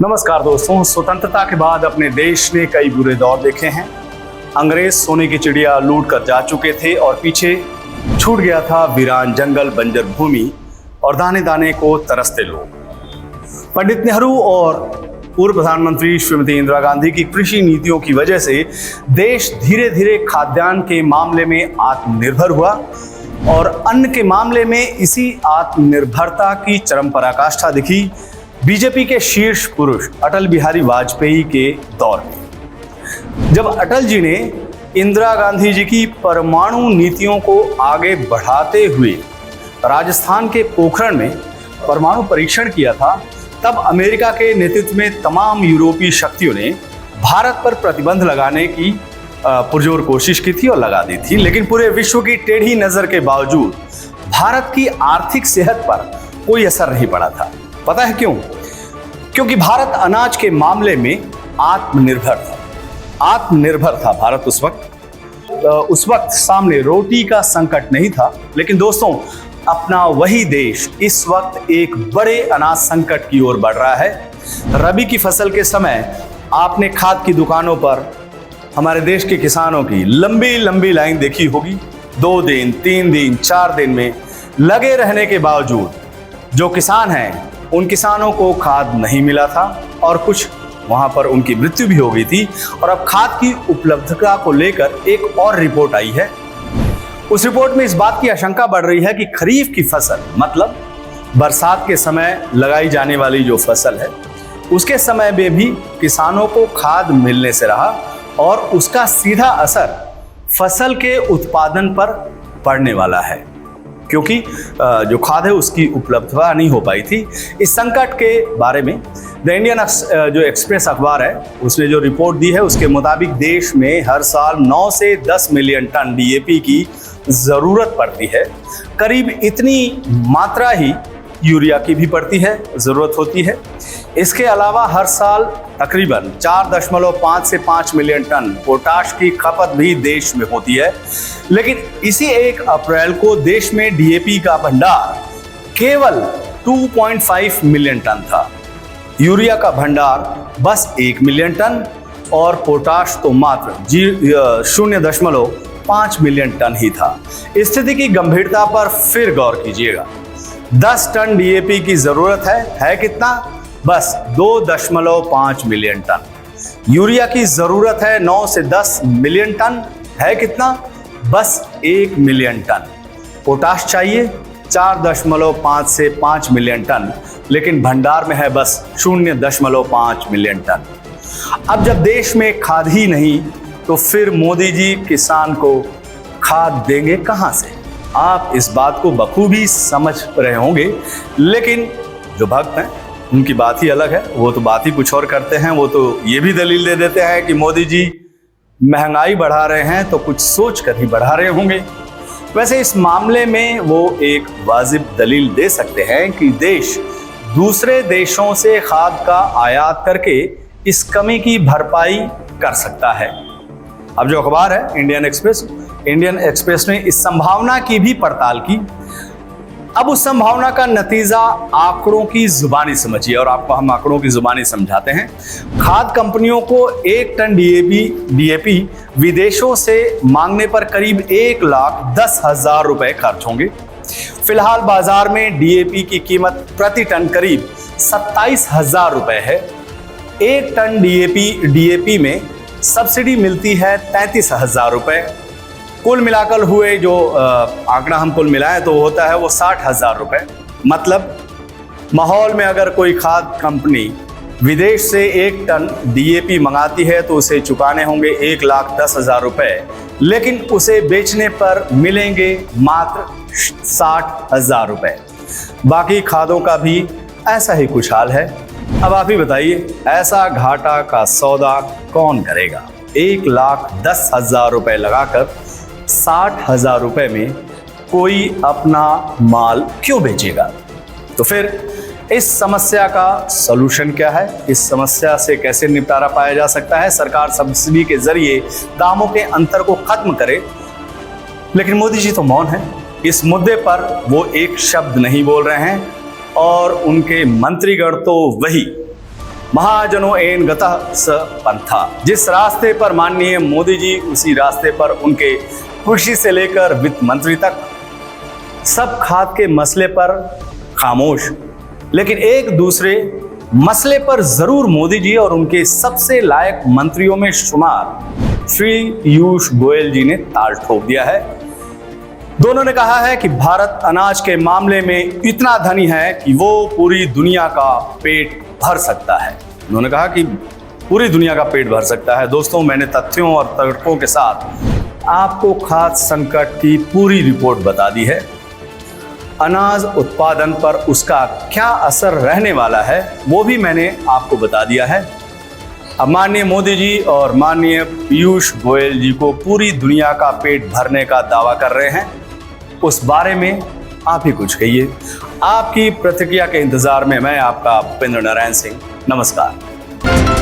नमस्कार दोस्तों, स्वतंत्रता के बाद अपने देश ने कई बुरे दौर देखे हैं। अंग्रेज सोने की चिड़िया लूट कर जा चुके थे और पीछे छूट गया था वीरान जंगल, बंजर भूमि और दाने दाने को तरसते लोग। पंडित नेहरू और पूर्व प्रधानमंत्री श्रीमती इंदिरा गांधी की कृषि नीतियों की वजह से देश धीरे धीरे खाद्यान्न के मामले में आत्मनिर्भर हुआ और अन्न के मामले में इसी आत्मनिर्भरता की चरम पराकाष्ठा दिखी बीजेपी के शीर्ष पुरुष अटल बिहारी वाजपेयी के दौर में। जब अटल जी ने इंदिरा गांधी जी की परमाणु नीतियों को आगे बढ़ाते हुए राजस्थान के पोखरण में परमाणु परीक्षण किया था, तब अमेरिका के नेतृत्व में तमाम यूरोपीय शक्तियों ने भारत पर प्रतिबंध लगाने की पुरजोर कोशिश की थी और लगा दी थी। लेकिन पूरे विश्व की टेढ़ी नजर के बावजूद भारत की आर्थिक सेहत पर कोई असर नहीं पड़ा था। पता है क्यों? क्योंकि भारत अनाज के मामले में आत्मनिर्भर था भारत उस वक्त सामने रोटी का संकट नहीं था। लेकिन दोस्तों, अपना वही देश इस वक्त एक बड़े अनाज संकट की ओर बढ़ रहा है। रबी की फसल के समय आपने खाद की दुकानों पर हमारे देश के किसानों की लंबी लंबी लाइन देखी होगी। 2 दिन, 3 दिन, 4 दिन में लगे रहने के बावजूद जो किसान हैं, उन किसानों को खाद नहीं मिला था और कुछ वहां पर उनकी मृत्यु भी हो गई थी। और अब खाद की उपलब्धता को लेकर एक और रिपोर्ट आई है। उस रिपोर्ट में इस बात की आशंका बढ़ रही है कि खरीफ की फसल, मतलब बरसात के समय लगाई जाने वाली जो फसल है, उसके समय में भी किसानों को खाद मिलने से रहा और उसका सीधा असर फसल के उत्पादन पर पड़ने वाला है, क्योंकि जो खाद है उसकी उपलब्धता नहीं हो पाई थी। इस संकट के बारे में द इंडियन जो एक्सप्रेस अखबार है, उसने जो रिपोर्ट दी है उसके मुताबिक देश में हर साल 9 से 10 मिलियन टन डीएपी की ज़रूरत पड़ती है। करीब इतनी मात्रा ही यूरिया की भी पड़ती है, ज़रूरत होती है। इसके अलावा हर साल तकरीबन 4.5 से 5 मिलियन टन पोटाश की खपत भी देश में होती है। लेकिन इसी 1 अप्रैल को देश में डीएपी का भंडार केवल 2.5 मिलियन टन था, यूरिया का भंडार बस 1 मिलियन टन और पोटाश तो मात्र 0.5 मिलियन टन ही था। स्थिति की गंभीरता पर फिर गौर कीजिएगा। 10 टन डीएपी की जरूरत है कितना? बस 2.5 मिलियन टन। यूरिया की जरूरत है 9 से 10 मिलियन टन, है कितना? बस 1 मिलियन टन। पोटाश चाहिए 4.5 से 5 मिलियन टन, लेकिन भंडार में है बस 0.5 मिलियन टन। अब जब देश में खाद ही नहीं, तो फिर मोदी जी किसान को खाद देंगे कहां से? आप इस बात को बखूबी समझ रहे होंगे, लेकिन जो भक्त हैं उनकी बात ही अलग है। वो तो बात ही कुछ और करते हैं। वो तो ये भी दलील दे देते हैं कि मोदी जी महंगाई बढ़ा रहे हैं तो कुछ सोच कर ही बढ़ा रहे होंगे। वैसे इस मामले में वो एक वाजिब दलील दे सकते हैं कि देश दूसरे देशों से खाद का आयात करके इस कमी की भरपाई कर सकता है। अब जो अखबार है इंडियन एक्सप्रेस ने इस संभावना की भी पड़ताल की। अब उस संभावना का नतीजा आंकड़ों की जुबानी समझिए, और आपको हम आंकड़ों की जुबानी समझाते हैं। खाद कंपनियों को 1 टन डीएपी विदेशों से मांगने पर करीब 1,10,000 रुपए खर्च होंगे। फिलहाल बाजार में डीएपी की कीमत प्रति टन करीब 27,000 रुपए है। 1 टन डीएपी में सब्सिडी मिलती है 33,000 रुपए। कुल मिलाकर हुए जो आंकड़ा हम कुल मिलाएं तो होता है वो 60,000 रुपए। मतलब माहौल में अगर कोई खाद कंपनी विदेश से 1 टन डीएपी मंगाती है तो उसे चुकाने होंगे 1,10,000 रुपए, लेकिन उसे बेचने पर मिलेंगे मात्र 60,000 रुपए। बाकी खादों का भी ऐसा ही कुछ हाल है। अब आप ही बताइए, ऐसा घाटा का सौदा कौन करेगा? 1,10,000 रुपए लगाकर 60,000 रुपए में कोई अपना माल क्यों बेचेगा? तो फिर इस समस्या का सॉल्यूशन क्या है? इस समस्या से कैसे निपटारा पाया जा सकता है? सरकार सब्सिडी के जरिए दामों के अंतर को खत्म करे, लेकिन मोदी जी तो मौन है। इस मुद्दे पर वो एक शब्द नहीं बोल रहे हैं और उनके मंत्रीगण तो वही महाजनो एन गतः स पंथा। जिस रास्ते पर माननीय मोदी जी, उसी रास्ते पर उनके कृषि से लेकर वित्त मंत्री तक सब खाद के मसले पर खामोश, लेकिन एक दूसरे मसले पर जरूर मोदी जी और उनके सबसे लायक मंत्रियों में शुमार श्री पीयूष गोयल जी ने ताल ठोक दिया है। दोनों ने कहा है कि भारत अनाज के मामले में इतना धनी है कि वो पूरी दुनिया का पेट भर सकता है। उन्होंने कहा कि पूरी दुनिया का पेट भर सकता है। दोस्तों, मैंने तथ्यों और तर्कों के साथ आपको खाद्य संकट की पूरी रिपोर्ट बता दी है। अनाज उत्पादन पर उसका क्या असर रहने वाला है वो भी मैंने आपको बता दिया है। अब माननीय मोदी जी और माननीय पीयूष गोयल जी को पूरी दुनिया का पेट भरने का दावा कर रहे हैं, उस बारे में आप ही कुछ कहिए। आपकी प्रतिक्रिया के इंतजार में मैं आपका उपेंद्र नारायण सिंह। नमस्कार।